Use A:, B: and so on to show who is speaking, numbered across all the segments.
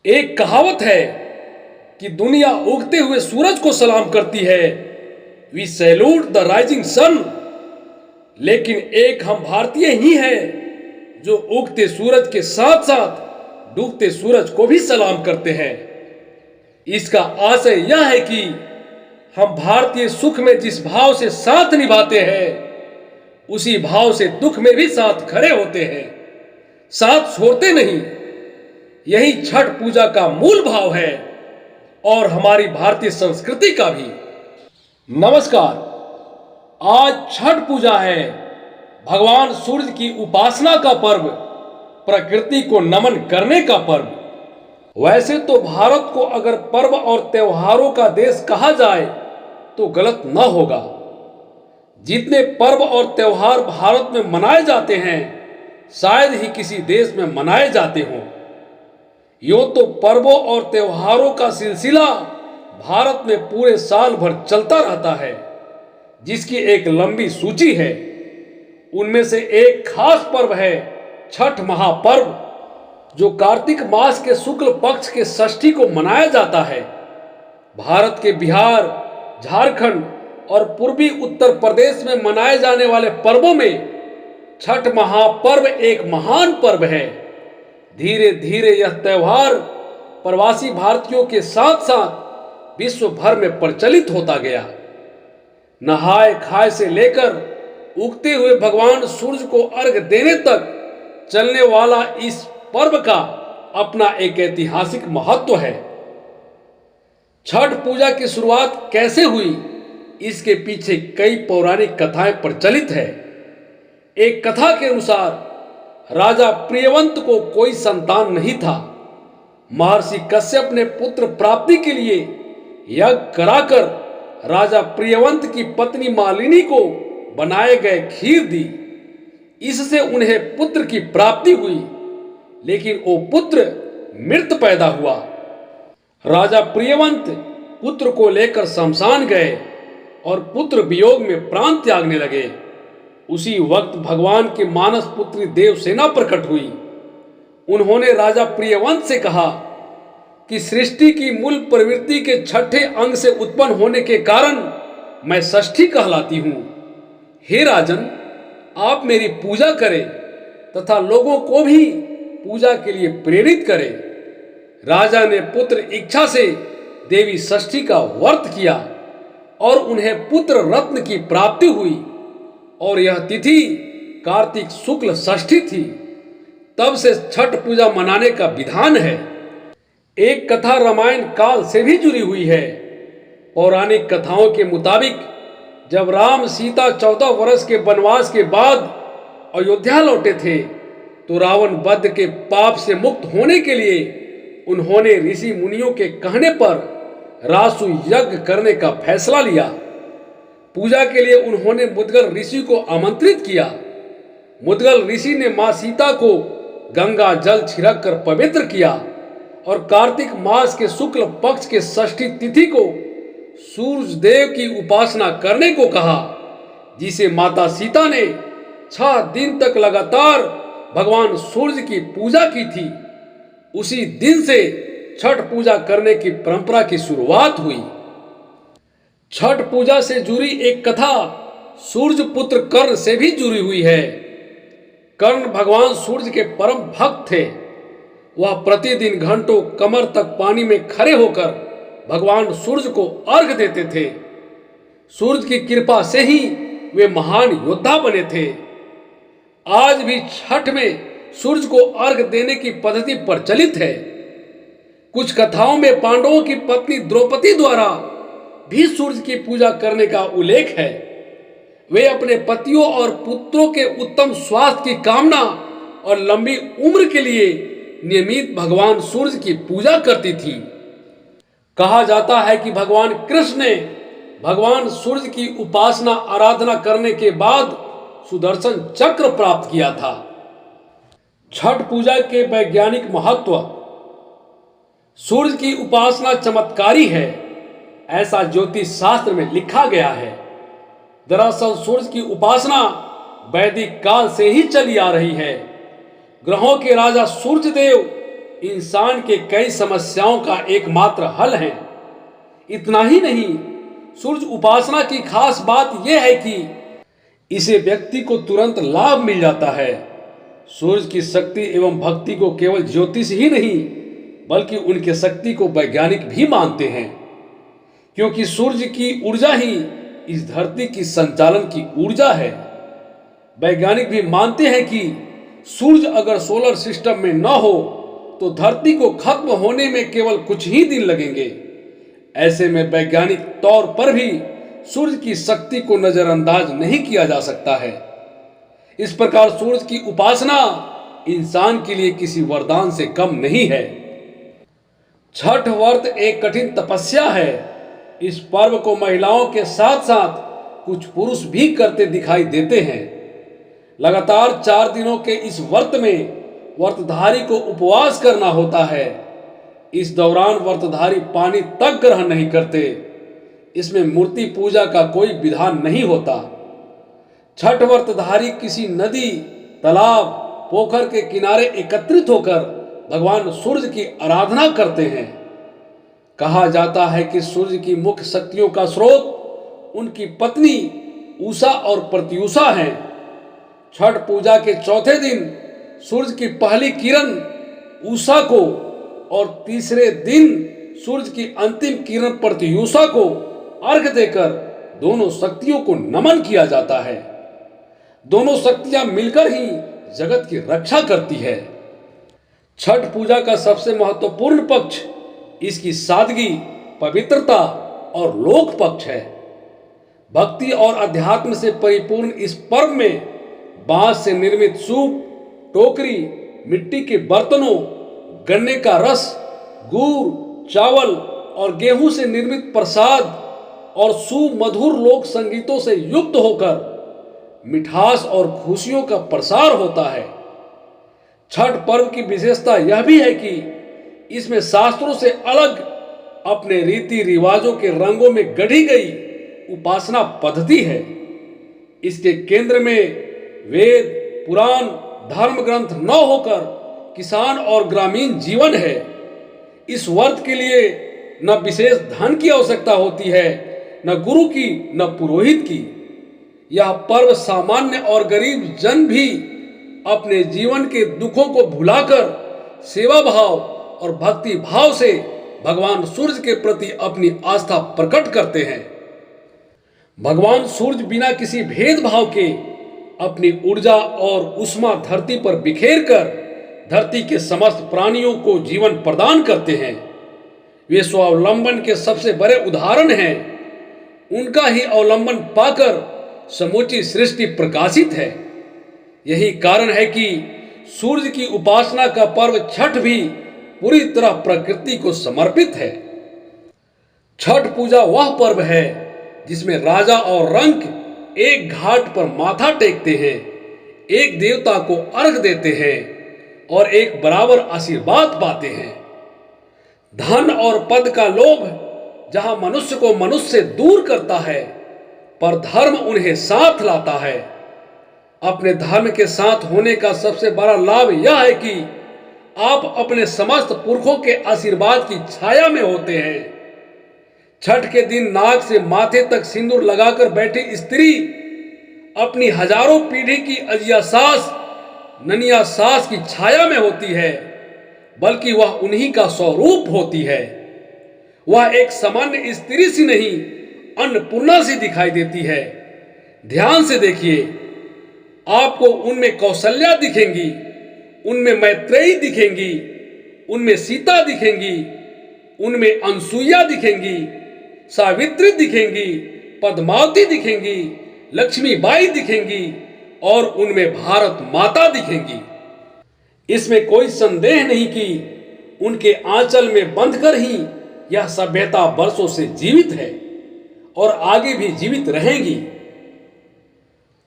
A: एक कहावत है कि दुनिया उगते हुए सूरज को सलाम करती है, we salute the rising sun. लेकिन एक हम भारतीय ही हैं जो उगते सूरज के साथ साथ डूबते सूरज को भी सलाम करते हैं। इसका आशय यह है कि हम भारतीय सुख में जिस भाव से साथ निभाते हैं, उसी भाव से दुख में भी साथ खड़े होते हैं, साथ छोड़ते नहीं। यही छठ पूजा का मूल भाव है और हमारी भारतीय संस्कृति का भी। नमस्कार, आज छठ पूजा है, भगवान सूर्य की उपासना का पर्व, प्रकृति को नमन करने का पर्व। वैसे तो भारत को अगर पर्व और त्योहारों का देश कहा जाए तो गलत न होगा। जितने पर्व और त्योहार भारत में मनाए जाते हैं, शायद ही किसी देश में मनाए जाते हों। यूं तो पर्वों और त्योहारों का सिलसिला भारत में पूरे साल भर चलता रहता है, जिसकी एक लंबी सूची है। उनमें से एक खास पर्व है छठ महापर्व, जो कार्तिक मास के शुक्ल पक्ष के षष्ठी को मनाया जाता है। भारत के बिहार, झारखंड और पूर्वी उत्तर प्रदेश में मनाए जाने वाले पर्वों में छठ महापर्व एक महान पर्व है। धीरे धीरे यह त्योहार प्रवासी भारतीयों के साथ साथ विश्व भर में प्रचलित होता गया। नहाय खाए से लेकर उगते हुए भगवान सूर्य को अर्घ देने तक चलने वाला इस पर्व का अपना एक ऐतिहासिक महत्व है। छठ पूजा की शुरुआत कैसे हुई, इसके पीछे कई पौराणिक कथाएं प्रचलित है। एक कथा के अनुसार राजा प्रियवंत को कोई संतान नहीं था। महर्षि कश्यप ने पुत्र प्राप्ति के लिए यज्ञ कराकर राजा प्रियवंत की पत्नी मालिनी को बनाए गए खीर दी। इससे उन्हें पुत्र की प्राप्ति हुई, लेकिन वो पुत्र मृत पैदा हुआ। राजा प्रियवंत पुत्र को लेकर शमशान गए और पुत्र वियोग में प्राण त्यागने लगे। उसी वक्त भगवान की मानस पुत्री देवसेना प्रकट हुई। उन्होंने राजा प्रियवंत से कहा कि सृष्टि की मूल प्रवृत्ति के छठे अंग से उत्पन्न होने के कारण मैं षष्ठी कहलाती हूँ। हे राजन, आप मेरी पूजा करें तथा लोगों को भी पूजा के लिए प्रेरित करें। राजा ने पुत्र इच्छा से देवी षष्ठी का व्रत किया और उन्हें पुत्र रत्न की प्राप्ति हुई, और यह तिथि कार्तिक शुक्ल षष्ठी थी। तब से छठ पूजा मनाने का विधान है। एक कथा रामायण काल से भी जुड़ी हुई है। पौराणिक कथाओं के मुताबिक जब राम सीता 14 वर्ष के वनवास के बाद अयोध्या लौटे थे, तो रावण वध के पाप से मुक्त होने के लिए उन्होंने ऋषि मुनियों के कहने पर रासु यज्ञ करने का फैसला लिया। पूजा के लिए उन्होंने मुद्गल ऋषि को आमंत्रित किया। मुद्गल ऋषि ने मां सीता को गंगा जल छिड़क कर पवित्र किया और कार्तिक मास के शुक्ल पक्ष के षष्ठी तिथि को सूर्य देव की उपासना करने को कहा, जिसे माता सीता ने 6 दिन तक लगातार भगवान सूर्य की पूजा की थी। उसी दिन से छठ पूजा करने की परंपरा की शुरुआत हुई। छठ पूजा से जुड़ी एक कथा सूर्य पुत्र कर्ण से भी जुड़ी हुई है। कर्ण भगवान सूर्य के परम भक्त थे। वह प्रतिदिन घंटों कमर तक पानी में खड़े होकर भगवान सूर्य को अर्घ देते थे। सूर्य की कृपा से ही वे महान योद्धा बने थे। आज भी छठ में सूर्य को अर्घ देने की पद्धति प्रचलित है। कुछ कथाओं में पांडवों की पत्नी द्रौपदी द्वारा भी सूर्य की पूजा करने का उल्लेख है। वे अपने पतियों और पुत्रों के उत्तम स्वास्थ्य की कामना और लंबी उम्र के लिए नियमित भगवान सूर्य की पूजा करती थी। कहा जाता है कि भगवान कृष्ण ने भगवान सूर्य की उपासना आराधना करने के बाद सुदर्शन चक्र प्राप्त किया था। छठ पूजा के वैज्ञानिक महत्व। सूर्य की उपासना चमत्कारी है, ऐसा ज्योतिष शास्त्र में लिखा गया है। दरअसल सूर्य की उपासना वैदिक काल से ही चली आ रही है। ग्रहों के राजा सूर्य देव इंसान के कई समस्याओं का एकमात्र हल है। इतना ही नहीं, सूर्य उपासना की खास बात यह है कि इसे व्यक्ति को तुरंत लाभ मिल जाता है। सूर्य की शक्ति एवं भक्ति को केवल ज्योतिष ही नहीं बल्कि उनके शक्ति को वैज्ञानिक भी मानते हैं, क्योंकि सूर्य की ऊर्जा ही इस धरती की संचालन की ऊर्जा है। वैज्ञानिक भी मानते हैं कि सूर्य अगर सोलर सिस्टम में न हो तो धरती को खत्म होने में केवल कुछ ही दिन लगेंगे। ऐसे में वैज्ञानिक तौर पर भी सूर्य की शक्ति को नजरअंदाज नहीं किया जा सकता है। इस प्रकार सूर्य की उपासना इंसान के लिए किसी वरदान से कम नहीं है। छठ व्रत एक कठिन तपस्या है। इस पर्व को महिलाओं के साथ साथ कुछ पुरुष भी करते दिखाई देते हैं। लगातार 4 दिनों के इस व्रत में व्रतधारी को उपवास करना होता है। इस दौरान व्रतधारी पानी तक ग्रहण नहीं करते। इसमें मूर्ति पूजा का कोई विधान नहीं होता। छठ व्रतधारी किसी नदी, तालाब, पोखर के किनारे एकत्रित होकर भगवान सूर्य की आराधना करते हैं। कहा जाता है कि सूर्य की मुख्य शक्तियों का स्रोत उनकी पत्नी उषा और प्रत्युषा है। छठ पूजा के चौथे दिन सूर्य की पहली किरण उषा को और तीसरे दिन सूर्य की अंतिम किरण प्रत्युषा को अर्घ देकर दोनों शक्तियों को नमन किया जाता है। दोनों शक्तियां मिलकर ही जगत की रक्षा करती है। छठ पूजा का सबसे महत्वपूर्ण पक्ष इसकी सादगी, पवित्रता और लोक पक्ष है। भक्ति और अध्यात्म से परिपूर्ण इस पर्व में बांस से निर्मित सूप, टोकरी, मिट्टी के बर्तनों, गन्ने का रस, गुड़, चावल और गेहूं से निर्मित प्रसाद और सुमधुर लोक संगीतों से युक्त होकर मिठास और खुशियों का प्रसार होता है। छठ पर्व की विशेषता यह भी है कि इसमें शास्त्रों से अलग अपने रीति रिवाजों के रंगों में गढ़ी गई उपासना पद्धति है। इसके केंद्र में वेद, पुराण, धर्म ग्रंथ न होकर किसान और ग्रामीण जीवन है। इस व्रत के लिए न विशेष धन की आवश्यकता होती है, न गुरु की, न पुरोहित की। यह पर्व सामान्य और गरीब जन भी अपने जीवन के दुखों को भुलाकर सेवा भाव और भक्ति भाव से भगवान सूर्य के प्रति अपनी आस्था प्रकट करते हैं। भगवान सूर्य बिना किसी भेदभाव के अपनी ऊर्जा और उष्मा धरती पर बिखेर कर धरती के समस्त प्राणियों को जीवन प्रदान करते हैं। वे स्वावलंबन के सबसे बड़े उदाहरण हैं। उनका ही अवलंबन पाकर समूची सृष्टि प्रकाशित है। यही कारण है कि सूर्य की उपासना का पर्व छठ भी पूरी तरह प्रकृति को समर्पित है। छठ पूजा वह पर्व है जिसमें राजा और रंक एक घाट पर माथा टेकते हैं, एक देवता को अर्घ देते हैं और एक बराबर आशीर्वाद पाते हैं। धन और पद का लोभ जहां मनुष्य को मनुष्य से दूर करता है, पर धर्म उन्हें साथ लाता है। अपने धर्म के साथ होने का सबसे बड़ा लाभ यह है कि आप अपने समस्त पुरखों के आशीर्वाद की छाया में होते हैं। छठ के दिन नाक से माथे तक सिंदूर लगाकर बैठी स्त्री अपनी हजारों पीढ़ी की अजिया सास, ननिया सास की छाया में होती है, बल्कि वह उन्हीं का स्वरूप होती है। वह एक सामान्य स्त्री सी नहीं, अन्नपूर्णा सी दिखाई देती है। ध्यान से देखिए, आपको उनमें कौशल्या दिखेंगी, उनमें मैत्रेयी दिखेंगी, उनमें सीता दिखेंगी, उनमें अनसुईया दिखेंगी, सावित्री दिखेंगी, पद्मावती दिखेंगी, लक्ष्मीबाई दिखेंगी और उनमें भारत माता दिखेंगी। इसमें कोई संदेह नहीं कि उनके आंचल में बंधकर ही यह सभ्यता वर्षों से जीवित है और आगे भी जीवित रहेंगी।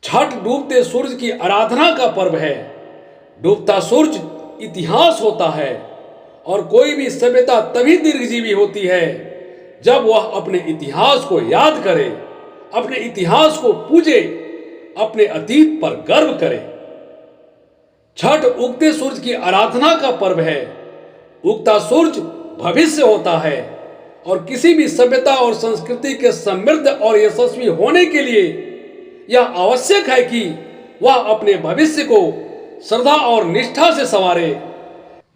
A: छठ डूबते सूर्य की आराधना का पर्व है। डूबता सूर्य इतिहास होता है और कोई भी सभ्यता तभी दीर्घजीवी होती है जब वह अपने इतिहास को याद करे, अपने इतिहास को पूजे, अपने अतीत पर गर्व करे। छठ उगते सूर्य की आराधना का पर्व है। उगता सूरज भविष्य होता है और किसी भी सभ्यता और संस्कृति के समृद्ध और यशस्वी होने के लिए यह आवश्यक है कि वह अपने भविष्य को श्रद्धा और निष्ठा से संवारे,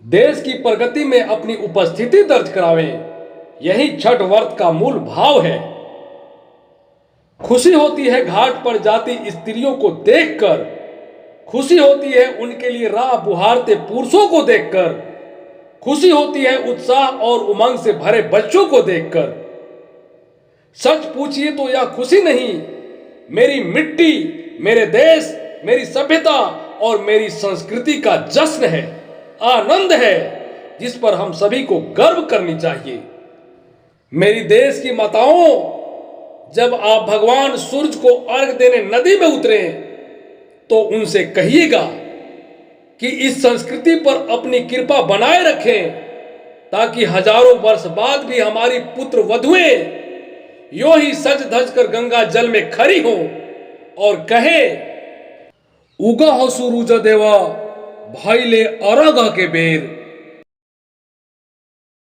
A: देश की प्रगति में अपनी उपस्थिति दर्ज करावें। यही छठ व्रत का मूल भाव है। खुशी होती है घाट पर जाती स्त्रियों को देखकर, खुशी होती है उनके लिए राह बुहारते पुरुषों को देखकर, खुशी होती है उत्साह और उमंग से भरे बच्चों को देखकर। सच पूछिए तो यह खुशी नहीं मेरी मिट्टी, मेरे देश, मेरी सभ्यता और मेरी संस्कृति का जश्न है, आनंद है, जिस पर हम सभी को गर्व करनी चाहिए। मेरी देश की माताओं, जब आप भगवान सूरज को अर्घ देने नदी में उतरे तो उनसे कहिएगा कि इस संस्कृति पर अपनी कृपा बनाए रखें, ताकि हजारों वर्ष बाद भी हमारी पुत्र वधुएं यो ही सज धज कर गंगा जल में खड़ी हो और कहे, उगा हो सूरज देवा भाई ले अरग के बेर।